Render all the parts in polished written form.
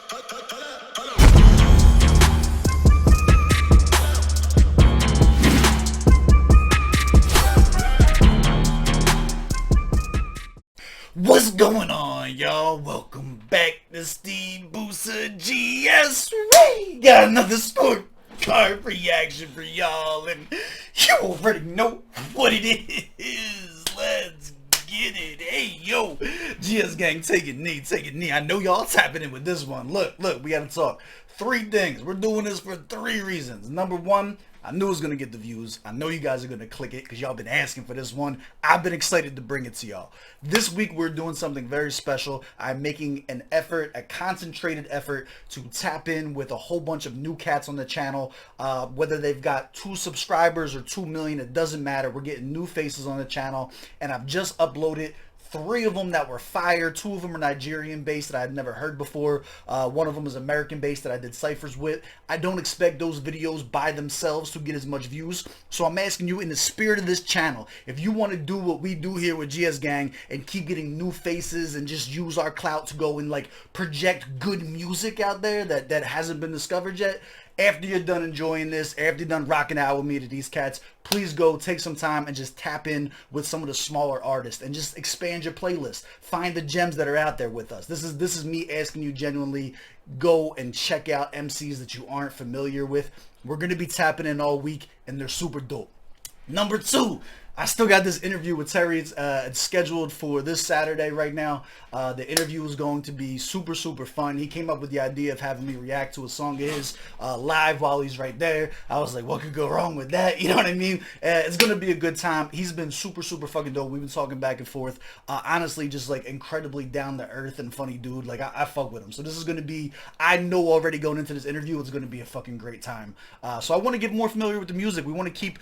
What's going on, y'all? Welcome back to SteveBussaGS. We got another scorecard reaction for y'all, and you already know what it is. Let's get it. Hey, yo, GSGang, take a knee. I know y'all tapping in with this one. Look, we gotta talk. 3 things. We're doing this for 3 reasons. Number 1, I knew it was going to get the views. I know you guys are going to click it because y'all been asking for this one. I've been excited to bring it to y'all. This week we're doing something very special. I'm making an effort, a concentrated effort to tap in with a whole bunch of new cats on the channel. Whether they've got 2 subscribers or 2 million, it doesn't matter. We're getting new faces on the channel, and I've just uploaded 3 of them that were fire. 2 of them are Nigerian based that I'd never heard before. 1 of them is American based that I did ciphers with. I don't expect those videos by themselves to get as much views, so I'm asking you, in the spirit of this channel, if you want to do what we do here with GSGang and keep getting new faces and just use our clout to go and like project good music out there that hasn't been discovered yet, after you're done enjoying this, after you're done rocking out with me to these cats, please go take some time and just tap in with some of the smaller artists and just expand your playlist. Find the gems that are out there with us. This is me asking you genuinely, go and check out MCs that you aren't familiar with. We're going to be tapping in all week, and they're super dope. Number 2, I still got this interview with Terry. It's scheduled for this Saturday right now. The interview is going to be super fun. He came up with the idea of having me react to a song of his live while he's right there. I was like, what could go wrong with that? You know what I mean? It's going to be a good time. He's been super fucking dope. We've been talking back and forth. Honestly, just like incredibly down to earth and funny dude. Like, I fuck with him. So this is going to be, I know already going into this interview, it's going to be a fucking great time. So I want to get more familiar with the music. We want to keep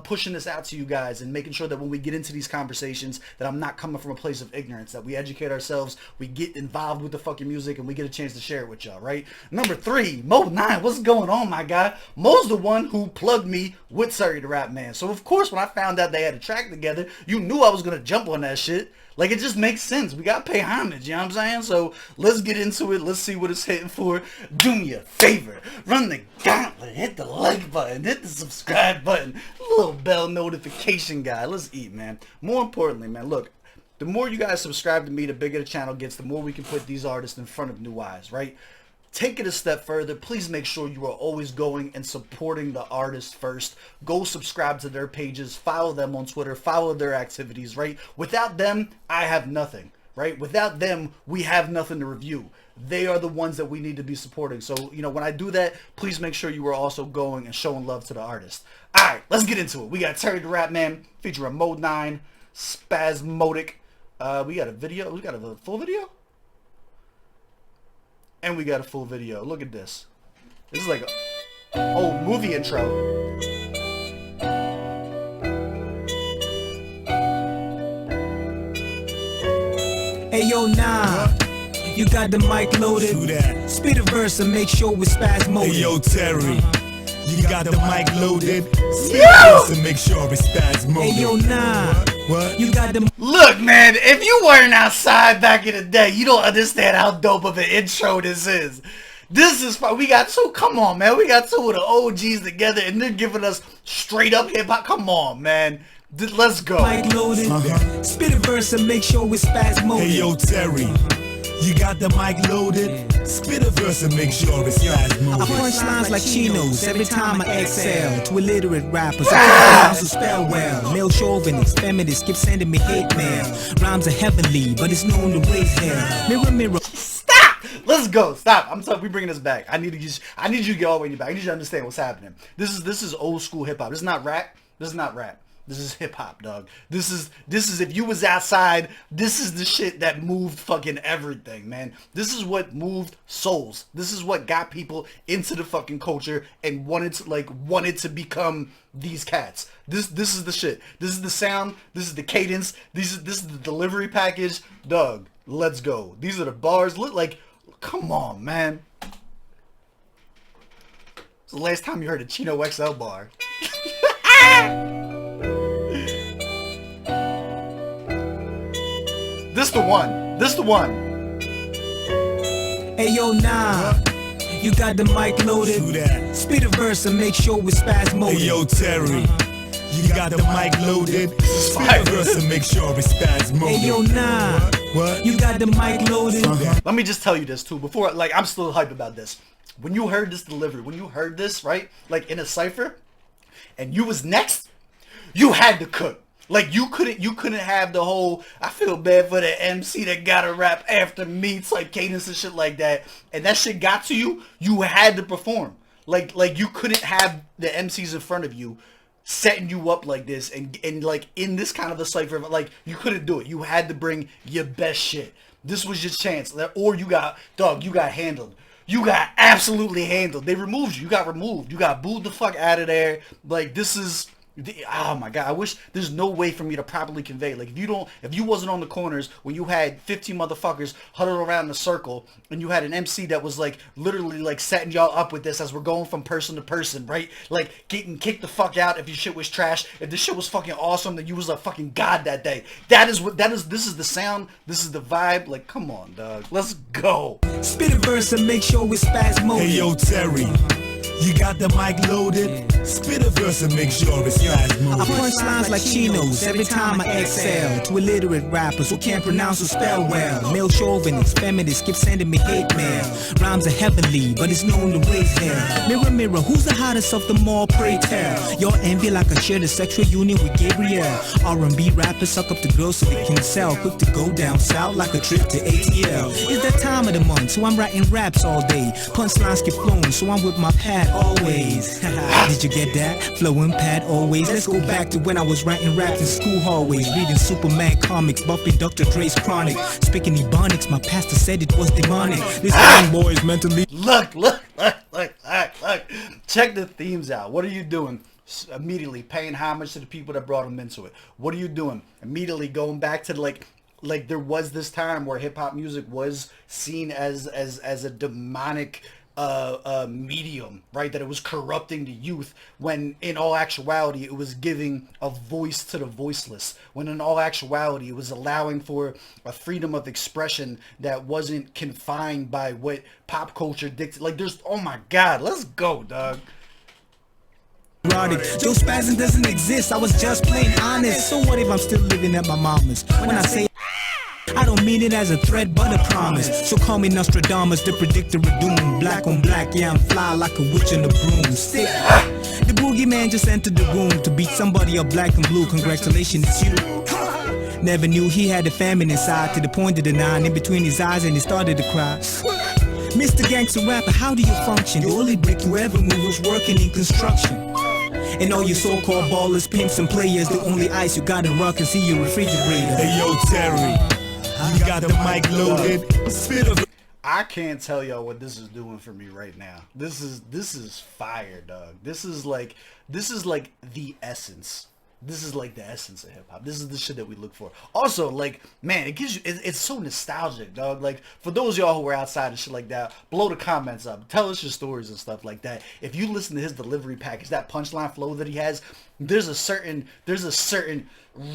pushing this out to you guys and making sure that when we get into these conversations that I'm not coming from a place of ignorance, that we educate ourselves, we get involved with the fucking music, and we get a chance to share it with y'all, right? Number 3, Modenine, what's going on, my guy? Mo's the one who plugged me with Terry the Rapman. So of course when I found out they had a track together, you knew I was gonna jump on that shit. Like, it just makes sense. We gotta pay homage, you know what I'm saying? So let's get into it. Let's see what it's hitting for. Do me a favor. Run the gauntlet. Hit the like button. Hit the subscribe button. Little bell notification guy. Let's eat, man. More importantly, man, look, the more you guys subscribe to me, the bigger the channel gets, the more we can put these artists in front of new eyes, right? Take it a step further. Please make sure you are always going and supporting the artist first. Go subscribe to their pages, follow them on Twitter, follow their activities, right? Without them, I have nothing, right? Without them, we have nothing to review. They are the ones that we need to be supporting. So, you know, when I do that, please make sure you are also going and showing love to the artist. All right, let's get into it. We got Terry the Rapman featuring Modenine, Spazmodic. We got a video. We got a full video? And we got a full video. Look at this. This is like a old movie intro. Hey yo, nah, you got the mic loaded. Spit a verse and make sure it's Spazmodic. Hey yo, Terry, you got the mic loaded. Spit a verse and make sure it's Spazmodic. Hey yo, nah. What? You got them. Look, man, if you weren't outside back in the day, you don't understand how dope of an intro this is. This is fun. We got 2, come on, man. We got 2 of the OGs together, and they're giving us straight up hip hop. Come on, man. Let's go. Mic loaded. Spit a verse and make sure it's Spazmodic. Hey yo, Terry, you got the mic loaded. Spit a verse and make sure it's I Spazmodic. punch lines like chinos every time I exhale. To illiterate rappers, I can't pronounce spell well. Male chauvinist, feminist, keep sending me hate mail. Rhymes are heavenly, but it's known to raise hell. Mirror, mirror. Stop! Let's go. Stop. I'm sorry. We bringing this back. I need you to get all the way back. I need you to understand what's happening. This is old school hip hop. This is not rap. This is not rap. This is hip hop, dog. This is if you was outside, this is the shit that moved fucking everything, man. This is what moved souls. This is what got people into the fucking culture and wanted to become these cats. This is the shit. This is the sound. This is the cadence. This is the delivery package, dog. Let's go. These are the bars. Look like, come on, man. It's the last time you heard a Chino XL bar. This the one. Ayo, nah. You got the mic loaded. Do that. Spit a verse and make sure it's spasmodic. Hey yo, Terry, you got the mic loaded. Spit a verse and make sure it's spasmodic. Ayo, nah. What? You got the mic loaded. Let me just tell you this too, before, like, I'm still hyped about this. When you heard this delivery, when you heard this, right, like in a cypher, and you was next, you had to cook. Like, you couldn't have the whole, I feel bad for the MC that gotta rap after me type cadence and shit like that. And that shit got to you, you had to perform. Like you couldn't have the MCs in front of you setting you up like this and like in this kind of a cypher, like you couldn't do it. You had to bring your best shit. This was your chance. Or you got handled. You got absolutely handled. They removed you. You got removed. You got booed the fuck out of there. Like, this is... Oh my god, I wish there's no way for me to properly convey. Like, if you wasn't on the corners when you had 15 motherfuckers huddled around in a circle and you had an MC that was like literally like setting y'all up with this as we're going from person to person, right? Like, getting kicked the fuck out if your shit was trash. If the shit was fucking awesome, then you was a fucking god that day. This is the sound, this is the vibe. Like, come on, dog. Let's go. Spit a verse and make sure it's spasmodic. Hey yo, Terry, you got the mic loaded. Spit a verse and make sure it's spasmodic. I punch lines like chinos every time I exhale to illiterate rappers who can't pronounce or spell well. Male chauvinists, feminists keep sending me hate mail. Rhymes are heavenly, but it's known to raise hell. Mirror, mirror, who's the hottest of them all? Pray tell. Your envy like I shared a sexual union with Gabriel. R&B rappers suck up the girls so they can sell. Quick to go down south like a trip to ATL. It's that time of the month, so I'm writing raps all day. Punchlines keep flowing, so I'm with my pad always. Did you get that? Flowing pad always. Let's go back to when I was writing raps in school hallways, reading Superman comics, buffing Dr. Dre's Chronic, speaking Ebonics. My pastor said it was demonic. This young boy is mentally. Look. Check the themes out. What are you doing? Immediately paying homage to the people that brought him into it. What are you doing? Immediately going back to like there was this time where hip hop music was seen as a demonic medium, right? That it was corrupting the youth, when in all actuality it was giving a voice to the voiceless, when in all actuality it was allowing for a freedom of expression that wasn't confined by what pop culture dictated. Like, there's, oh my god, let's go, dog. Joe Spazin doesn't exist, I was just plain honest. So what if I'm still living at my mama's? When I say I don't mean it as a threat but a promise. So call me Nostradamus, the predictor of doom. Black on black, yeah, I'm fly like a witch in a broomstick. The boogeyman just entered the room to beat somebody up black and blue. Congratulations, it's you. Never knew he had a famine inside, to the point of the 9 in between his eyes, and he started to cry. Mr. Gangster Rapper, how do you function? The only brick you ever move was working in construction. And all you so-called ballers, pimps, and players, the only ice you got in rock and see your refrigerator. Hey yo, Terry, you got the mic loaded. Spit a. I can't tell y'all what this is doing for me right now. This is fire, dog. This is like the essence. This is like the essence of hip hop. This is the shit that we look for. Also, like, man, it gives you, it's so nostalgic, dog. Like, for those of y'all who were outside and shit like that, blow the comments up. Tell us your stories and stuff like that. If you listen to his delivery package, that punchline flow that he has, there's a certain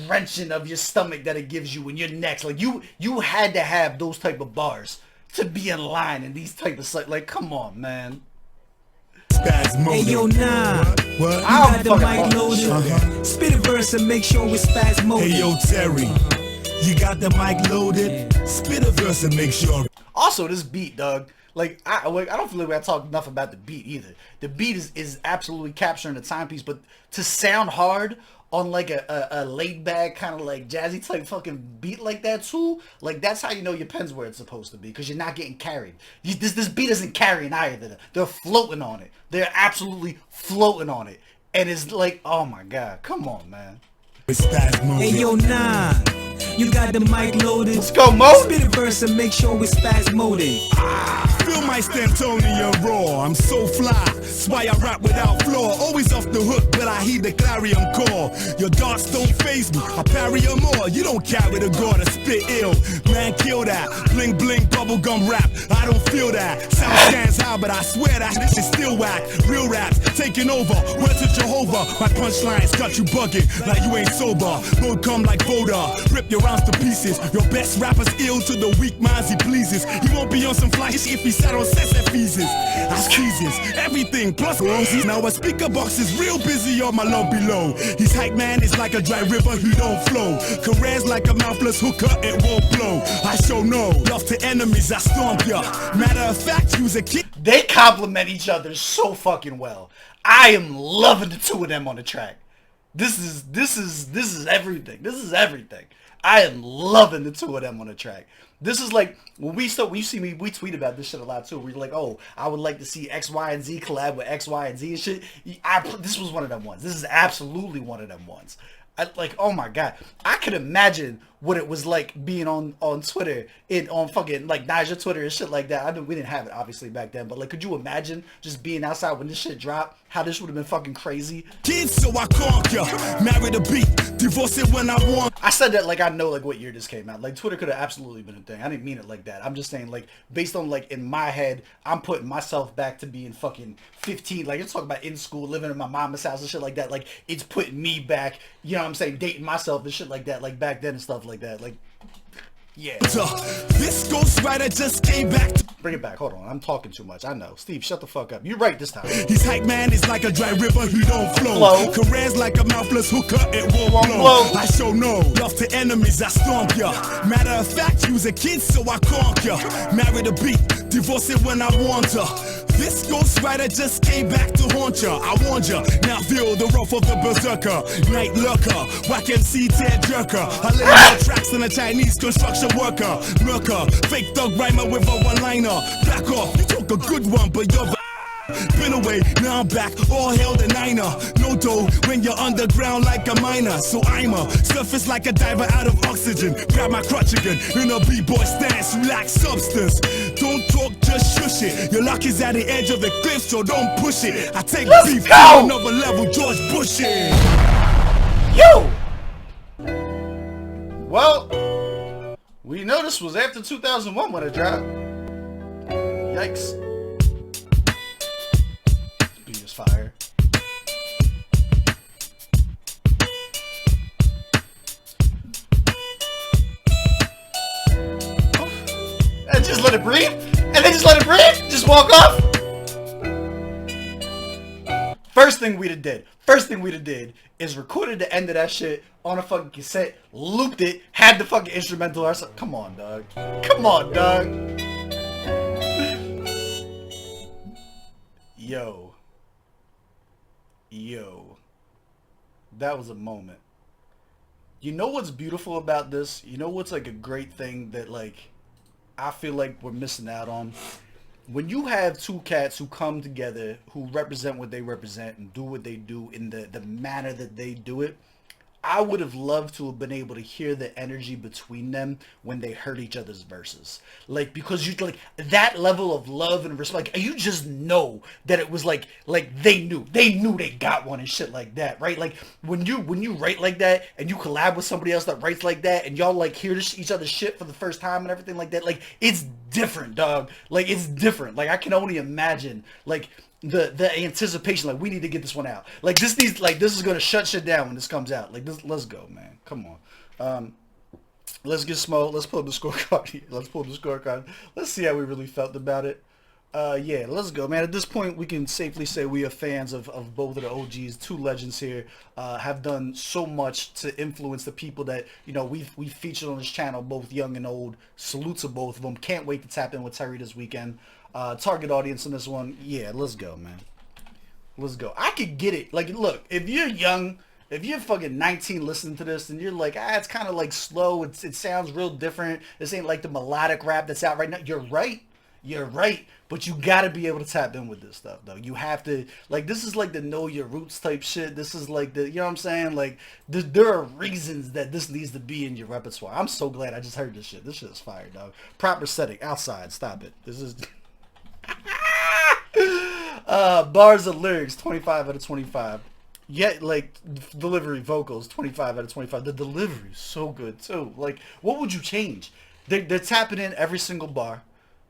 wrenching of your stomach that it gives you when you're next. Like, you had to have those type of bars to be in line in these type of, like, come on, man. Spazmodic. Hey yo, nah. What? You got the mic loaded. Spit a verse and make sure it's spasmodic. Hey yo, Terry, you got the mic loaded. Spit a verse and make sure. Also, this beat, dog. Like, I don't feel like I talk enough about the beat either. The beat is absolutely capturing the timepiece, but to sound hard on like a laid back kind of like jazzy type fucking beat like that too, like, that's how you know your pen's where it's supposed to be, because you're not getting carried. This beat isn't carrying either. They're floating on it. They're absolutely floating on it, and it's like, oh my god, come on, man. Hey yo, nah. You got the mic loaded. Let's go, Mo. Spit a verse and make sure it's spasmodic. feel my Stantonian roar. I'm so fly, that's why I rap without flaw. Always off the hook, but I heed the clarion call. Your darts don't faze me, I parry them all. You don't carry the gore to spit ill. Man, kill that. Bling bling, bubblegum rap. I don't feel that. Sound stands high, but I swear that this is still whack. Real raps taking over. Word to Jehovah. My punchlines got you bugging like you ain't sober. Road come like Voda. Rip your rounds to pieces. Your best rapper's ill to the weak minds he pleases. He won't be on some fly shit if he sat on sets and feces. I squeezes everything plus roses. Now a speaker box is real busy on my low below. His hype man is like a dry river, he don't flow. Careers like a mouthless hooker, it won't blow. I show no love to enemies, I stomp ya. Matter of fact, use a kid. They complement each other so fucking well. I am loving the two of them on the track. This is everything. This is everything. I am loving the two of them on the track. This is like when you see me, we tweet about this shit a lot too. We're like, oh, I would like to see X, Y, and Z collab with X, Y, and Z and shit. This was one of them ones. This is absolutely one of them ones. Oh my god, I could imagine what it was like being on Twitter, on fucking like Niger Twitter and shit like that. I mean, we didn't have it obviously back then, but like, could you imagine just being outside when this shit dropped? How this would have been fucking crazy. Kids, so I conquer, marry the beat, divorce it when I want. I said that like I know like what year this came out. Like Twitter could have absolutely been a thing. I didn't mean it like that. I'm just saying like based on like in my head, I'm putting myself back to being fucking 15. Like you're talking about in school, living in my mama's house and shit like that. Like it's putting me back. You know what I'm saying? Dating myself and shit like that. Like back then and stuff like that. Like yeah. This ghostwriter just came back to bring it back. Hold on. I'm talking too much. I know. Steve, shut the fuck up. You're right this time. His hype man is like a dry river, he don't flow. Careers like a mouthless hooker, it won't blow. I show no love to enemies, I stomp ya. Matter of fact, use a kid, so I conquer. Marry the beat, divorce it when I want her. This ghostwriter just came back to haunt ya. I warned ya, now feel the wrath of the berserker. Night lurker, whack MC tear jerker. I lay more tracks than a Chinese construction worker. Murker, fake thug rhymer with a one-liner. Back off, you took a good one, but you're been away, now I'm back, all hail the niner. No dough when you're underground like a miner. So I'm a surface like a diver out of oxygen. Grab my crutch again, in a b-boy stance, you lack substance. Don't talk, just shush it. Your luck is at the edge of the cliff, so don't push it. I take beef to another level, George Bush it. Yo! Well, we know this was after 2001 when it dropped. Yikes. Fire. And just let it breathe? And then just let it breathe? Just walk off? First thing we'd have did is recorded the end of that shit on a fucking cassette, looped it, had the fucking instrumental ourselves. Come on, dog. Come on, dog. Yo, that was a moment. You know what's beautiful about this? You know what's like a great thing that like I feel like we're missing out on? When you have two cats who come together, who represent what they represent and do what they do in the manner that they do it, I would have loved to have been able to hear the energy between them when they heard each other's verses. Like, because you like that level of love and respect, like, you just know that it was like they knew they got one and shit like that, right? Like when you write like that and you collab with somebody else that writes like that and y'all like hear each other's shit for the first time and everything like that, like it's different, dog. Like it's different. Like I can only imagine like the anticipation, like we need to get this one out, like this is gonna shut shit down when this comes out, like this. Let's go, man, come on. Let's get smoked. Let's pull up the scorecard. Let's see how we really felt about it. Yeah, let's go, man. At this point we can safely say we are fans of both of the OGs. Two legends here have done so much to influence the people that, you know, we've featured on this channel, both young and old. Salute to both of them. Can't wait to tap in with Terry this weekend. Target audience in this one. Yeah, let's go, man. Let's go. I could get it. Like, look, if you're young, if you're fucking 19 listening to this and you're like, it's kind of like slow, it sounds real different, this ain't like the melodic rap that's out right now, you're right, but you gotta be able to tap in with this stuff, though. You have to, like, this is like the know your roots type shit. This is like the, you know what I'm saying, like there are reasons that this needs to be in your repertoire. I'm so glad I just heard this shit. This shit is fire, dog. Proper setting outside. Stop it. This is Bars of lyrics, 25 out of 25. Yet, like, delivery vocals, 25 out of 25. The delivery is so good, too. Like, what would you change? They're tapping in every single bar,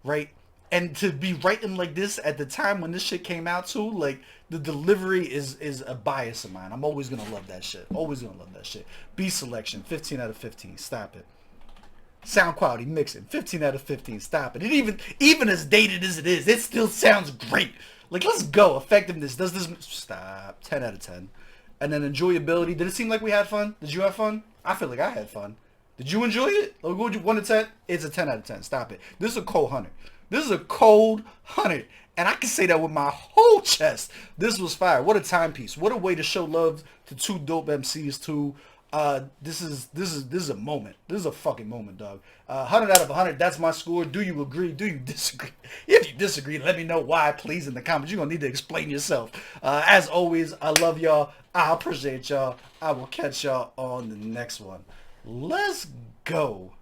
right? And to be writing like this at the time when this shit came out, too, like, the delivery is a bias of mine. I'm always going to love that shit. Always going to love that shit. Beat selection, 15 out of 15. Stop it. Sound quality, mixing, 15 out of 15. Stop it. And even as dated as it is, it still sounds great. Like, let's go. Effectiveness. Does this... Stop. 10 out of 10. And then enjoyability. Did it seem like we had fun? Did you have fun? I feel like I had fun. Did you enjoy it? Like, what would you... 1 to 10? It's a 10 out of 10. Stop it. This is a cold 100. This is a cold 100. And I can say that with my whole chest. This was fire. What a timepiece. What a way to show love to two dope MCs, too. This is a moment. This is a fucking moment, dog. 100 out of 100. That's my score. Do you agree? Do you disagree? If you disagree, let me know why, please, in the comments. You're gonna need to explain yourself. As always, I love y'all. I appreciate y'all. I will catch y'all on the next one. Let's go.